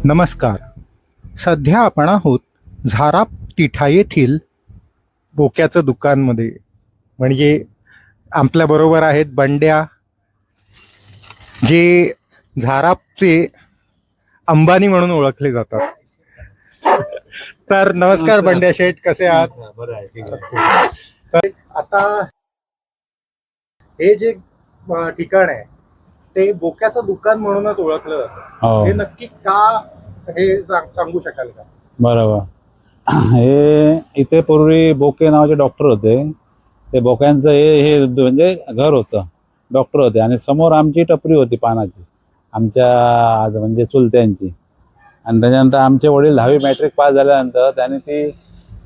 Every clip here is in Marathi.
नमस्कार. सध्या आपण आहोत झाराप तिठा येथील बोक्याचं दुकानमध्ये. म्हणजे आपल्याबरोबर आहेत बंड्या, जे झारापचे अंबानी म्हणून ओळखले जातात. तर नमस्कार बंड्या शेठ, कसे आहात? बरं आहे, ठीक आहे. तर आता हे जे ठिकाण आहे ते बोक्याचं दुकान म्हणूनच ओळखलं जातं. हे नक्की का, हे सांगू शकाल का? बरोबर. हे इथे पूर्वी बोके नावाचे डॉक्टर होते. ते बोक्यांचं हे म्हणजे घर होतं, डॉक्टर होते. आणि समोर आमची टपरी होती पानाची, आमच्या आज म्हणजे चुलत्यांची. आणि त्याच्यानंतर आमचे वडील 10वी मॅट्रिक पास झाल्यानंतर त्यांनी ती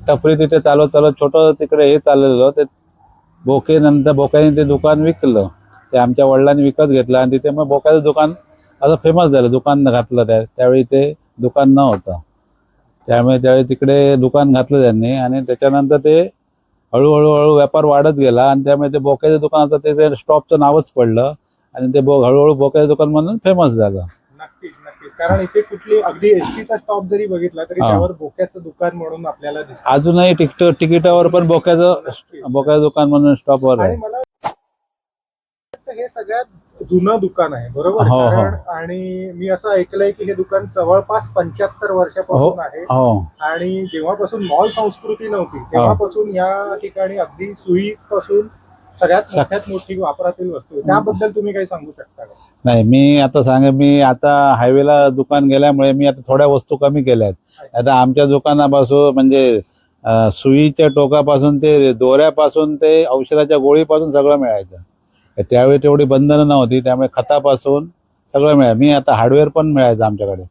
टपरी तिथे चालवत चालवत छोटं तिकडे हे चाललेलं ते बोक्याने ते दुकान विकलं. ते आमच्या वडिलांनी विकत घेतलं आणि तिथे मग बोक्याचं दुकान असं फेमस झालं. दुकान घातलं त्यावेळी ते दुकान नव्हतं, त्यामुळे त्यावेळी तिकडे दुकान घातलं त्यांनी. आणि त्याच्यानंतर ते हळूहळू व्यापार वाढत गेला आणि त्यामुळे ते बोक्याचं दुकानाचं ते स्टॉपचं नावच पडलं आणि ते हळूहळू बोक्याचं दुकान म्हणून फेमस झालं. नक्कीच नक्कीच. कारण इथे कुठली अगदी एसटीचा स्टॉप जरी बघितला तरी त्यावर बोक्याचं दुकान म्हणून आपल्याला दिसतं. अजूनही तिकिटावर पण बोक्याचं दुकान म्हणून स्टॉपवर आहे. मला हे सगळ्यात जुनं दुकान आहे, बरोबर? हो, हो. कारण आणि मी असं ऐकलंय की हे दुकान जवळपास 75 वर्षापासून आहे. आणि जेव्हापासून मॉल संस्कृती नव्हती तेव्हापासून या ठिकाणी अगदी सुईपासून सगळ्यात मोठ्यात मोठी वापरातील वस्तू, त्याबद्दल तुम्ही काही सांगू शकता का? नाही, मी आता मी आता हायवेला दुकान गेल्यामुळे मी आता थोड्या वस्तू कमी केल्या आहेत. आता आमच्या दुकानापासून म्हणजे सुईच्या टोकापासून ते दोऱ्यापासून ते औषधाच्या गोळीपासून सगळं मिळायचं. त्यावेळी तेवढी बंधनं नव्हती, त्यामुळे खतापासून सगळं मिळायचं. मी आता हार्डवेअर पण मिळायचं आमच्याकडे,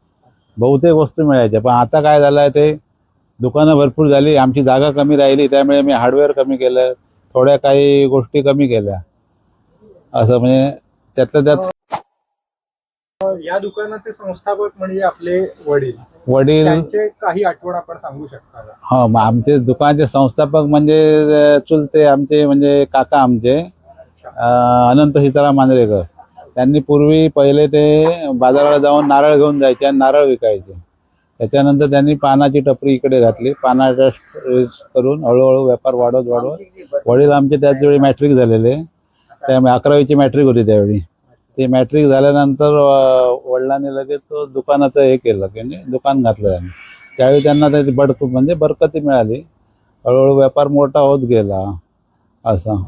बहुतेक वस्तू मिळायच्या. पण आता काय झालं आहे, ते दुकानं भरपूर झाली, आमची जागा कमी राहिली, त्यामुळे मी हार्डवेअर कमी केलं, थोड्या काही गोष्टी कमी केल्या. असं म्हणजे त्यातल्या त्यात या दुकानाचे संस्थापक म्हणजे आपले वडील, त्यांचे काही आठवण आपण सांगू शकता का? हो, मग आमचे दुकानाचे संस्थापक म्हणजे चुलते आमचे, म्हणजे काका आमचे अनंत सीताराम मांजरेकर. त्यांनी पूर्वी पहिले ते बाजाराला जाऊन नारळ घेऊन जायचे आणि नारळ विकायचे. त्याच्यानंतर त्यांनी पानाची टपरी इकडे घातली. पानाच्या करून हळूहळू व्यापार वाढवत वडील आमचे त्याच वेळी मॅट्रिक झालेले, त्यामुळे 11वीची मॅट्रिक होती त्यावेळी. ते मॅट्रिक झाल्यानंतर वडिलांनी लगेच तो दुकानाचं हे केलं, म्हणजे दुकान घातलं त्यांनी. त्यावेळी त्यांना त्याची म्हणजे बरकती मिळाली, हळूहळू व्यापार मोठा होत गेला. असं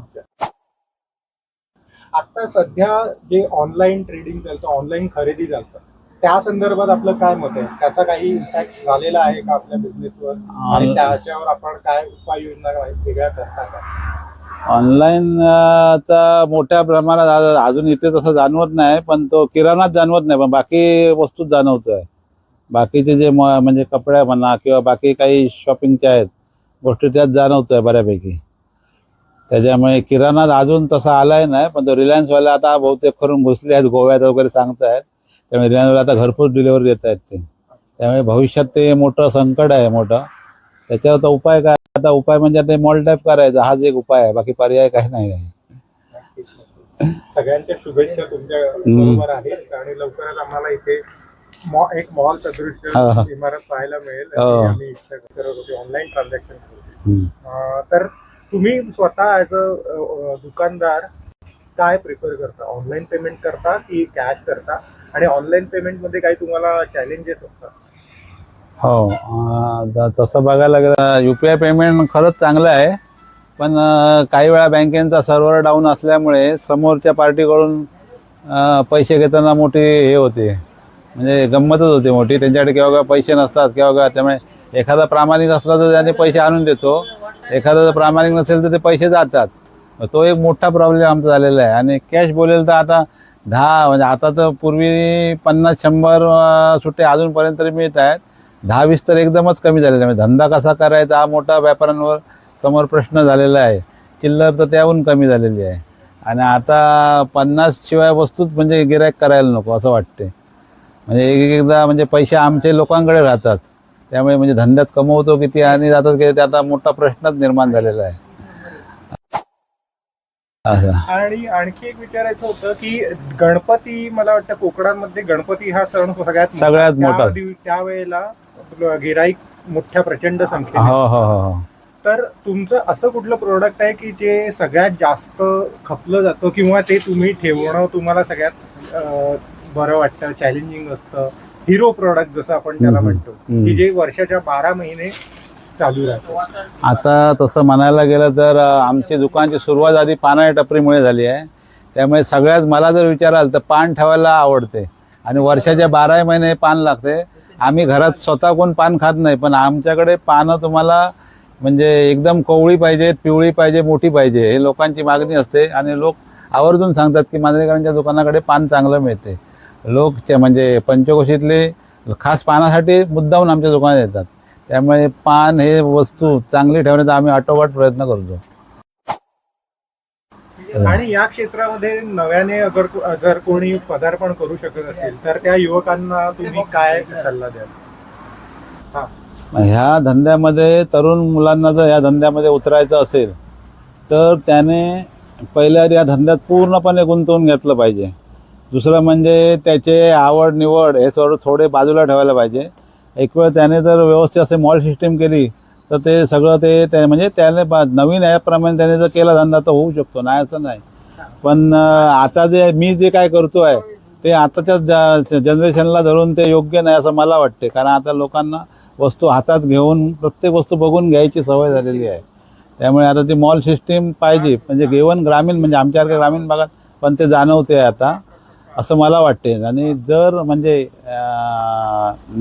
आता सध्या जे ऑनलाईन ट्रेडिंग चालतं, ऑनलाईन खरेदी चालतं, त्या संदर्भात आपलं काय मत आहे? त्याचा काही इम्पॅक्ट झालेला आहे का आपल्या बिझनेसवर? आणि त्याच्यावर आपण काय उपाययोजना वेगळ्या करता का? ऑनलाईन चा मोठ्या प्रमाणात अजून इथे तसं जाणवत नाही, पण तो किराणाच जाणवत नाही, पण बाकी वस्तूच जाणवतोय. बाकीचे जे म्हणजे कपड्या म्हणा किंवा बाकी काही शॉपिंगच्या आहेत गोष्टी, त्यात जाणवतोय बऱ्यापैकी. त्याच्यामुळे किराणा अजून तसा आलाय नाही, पण तो रिलायन्सवाले आता बहुतेक करून घुसले आहेत, गोव्यात वगैरे सांगतायत. त्यामुळे रिलायन्सवाले आता घरपोच डिलिव्हरी देत आहेत ते. त्यामुळे भविष्यात ते मोठं संकट आहे मोठं. त्याच्यावर आता उपाय काय? आता उपाय म्हणजे आता मॉल टाईप करायचा, हाच एक उपाय आहे, बाकी पर्याय काही नाही आहे. सगळ्यांच्या शुभेच्छा तुमच्या बरोबर आहेत आणि लवकरच आम्हाला इथे एक मॉल सदृश इमारत पाहायला मिळेल. आम्ही इच्छा करत होतो ऑनलाईन ट्रान्झॅक्शन. तर तुम्ही स्वतः ॲज अ दुकानदार काय प्रिफर करता? ऑनलाईन पेमेंट करता की कॅश करता? आणि ऑनलाईन पेमेंटमध्ये काही तुम्हाला चॅलेंजेस असतात? हो, तसं बघायला गेलं UPI पेमेंट खरंच चांगलं आहे, पण काही वेळा बँकेचा सर्व्हर डाऊन असल्यामुळे समोरच्या पार्टीकडून पैसे घेताना मोठी हे होते, म्हणजे गंमतच होते मोठी. त्यांच्याकडे केव्हा पैसे नसतात केव्हा, त्यामुळे एखादा प्रामाणिक असला तर त्याने पैसे आणून देतो, एखादा जर प्रामाणिक नसेल तर ते पैसे जातात. तो एक मोठा प्रॉब्लेम आमचा झालेला आहे. आणि कॅश बोलेल तर आता 10 म्हणजे आता तर पूर्वी 50-100 सुट्टे अजूनपर्यंत तरी मिळत आहेत, 10-20 तर एकदमच कमी झालेले आहे. धंदा कसा करायचा हा मोठा व्यापाऱ्यांवर समोर प्रश्न झालेला आहे. चिल्लर तर त्याहून कमी झालेली आहे. आणि आता 50 शिवाय वस्तूच म्हणजे गिराईक करायला नको असं वाटते. म्हणजे एकदा म्हणजे पैसे आमचे लोकांकडे राहतात, त्यामुळे म्हणजे धंद्यात कमवतो किती आणि जातात किती, आता मोठा प्रश्नच निर्माण झालेला आहे. असं. आणि आणखी एक विचारायचं होतं की गणपती, मला वाटतं कोकणामध्ये गणपती हा सण सगळ्यात मोठा. त्यावेळेला गिराईक मोठ्या प्रचंड संख्येने. हो हो हो. तर तुमचं असं कुठलं प्रोडक्ट आहे की जे सगळ्यात जास्त खपलं जातं किंवा ते तुम्ही ठेवणं तुम्हाला सगळ्यात बरं वाटतं, चॅलेंजिंग असतं, हिरो प्रोडक्ट जसं आपण त्याला म्हणतो, की जे वर्षाच्या 12 महिने चालू राहतं? आता तसं म्हणायला गेलं तर आमची दुकानची सुरुवात आधी पाना टपरीमुळे झाली आहे. त्यामुळे सगळ्यात मला जर विचाराल तर पान ठेवायला आवडते आणि वर्षाच्या 12 महिने पान लागते. आम्ही घरात स्वतः कोण पान खात नाही, पण आमच्याकडे पानं तुम्हाला म्हणजे एकदम कोवळी पाहिजे, पिवळी पाहिजे, मोठी पाहिजे, हे लोकांची मागणी असते आणि लोक आवर्जून सांगतात की मांजरेकरांच्या दुकानाकडे पान चांगलं मिळते. लोक म्हणजे पंचकोशीतले खास पानासाठी मुद्दाहून आमच्या दुकानात येतात. त्यामुळे पान हे वस्तू चांगली ठेवण्याचा आम्ही आटोकाट प्रयत्न करतो. आणि या क्षेत्रामध्ये नव्याने जर कोणी पदार्पण करू शकत असेल तर त्या युवकांना तुम्ही काय सल्ला द्याल? ह्या धंद्यामध्ये तरुण मुलांना जर ह्या धंद्यामध्ये उतरायचं असेल तर त्याने पहिल्या या धंद्यात पूर्णपणे गुंतवून घेतलं पाहिजे. दुसरं म्हणजे त्याचे आवड निवड हे सर्व थोडे बाजूला ठेवायला पाहिजे. एक वेळ त्याने जर व्यवस्थित असे मॉल सिस्टीम केली तर ते सगळं ते म्हणजे त्याने नवीन ॲपप्रमाणे त्याने जर केला धंदा तर होऊ शकतो, नाही असं नाही. पण आता मी जे काय करतो आहे ते आताच्या जनरेशनला धरून ते योग्य नाही असं मला वाटते. कारण आता लोकांना वस्तू हातात घेऊन प्रत्येक वस्तू बघून घ्यायची सवय झालेली आहे. त्यामुळे आता ती मॉल सिस्टीम पाहिजे, म्हणजे घेऊन ग्रामीण म्हणजे आमच्यासारख्या ग्रामीण भागात पण ते जाणवते आता असं मला वाटते. आणि जर म्हणजे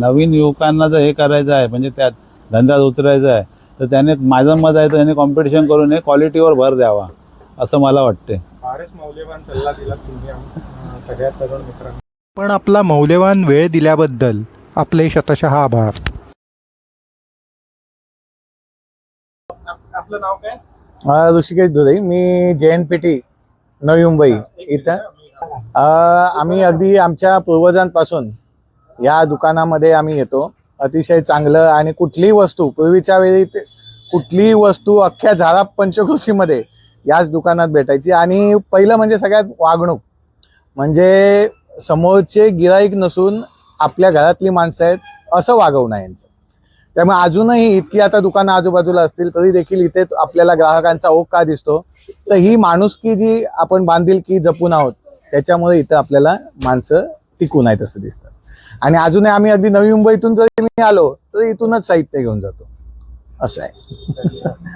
नवीन युवकांना जर हे करायचं आहे म्हणजे त्यात धंद्यात उतरायचं आहे तर त्याने, माझं मत आहे तर त्याने कॉम्पिटिशन करू नये, क्वालिटीवर भर द्यावा असं मला वाटते. फारच मौल्यवान सल्ला दिला तुम्ही सगळ्या तरुण मित्रांना. पण आपला मौल्यवान वेळ दिल्याबद्दल आपले शतशः आभार. आपलं नाव काय? ऋषिकेश दुधई, मी JNPT नवी मुंबई इथं. आम्ही अगदी आमच्या पूर्वजांपासून या दुकानामध्ये आम्ही येतो. अतिशय चांगलं आणि कुठलीही वस्तू पूर्वीच्या वेळी कुठलीही वस्तू अख्ख्या झारा पंचक्रोशीमध्ये याच दुकानात भेटायची. आणि पहिलं म्हणजे सगळ्यात वागणूक, म्हणजे समोरचे गिराईक नसून आपल्या घरातली माणसं आहेत असं वागवणं यांचं. त्यामुळे अजूनही इतकी आता दुकानं आजूबाजूला असतील तरी देखील इथे आपल्याला ग्राहकांचा ओघ का दिसतो, तर ही माणुसकी जी आपण बांधिलकी जपून आहोत त्याच्यामुळे इथं आपल्याला माणसं टिकून आहेत असं दिसतं. आणि अजूनही आम्ही अगदी नवी मुंबईतून जरी मी आलो तर इथूनच साहित्य घेऊन जातो असं आहे.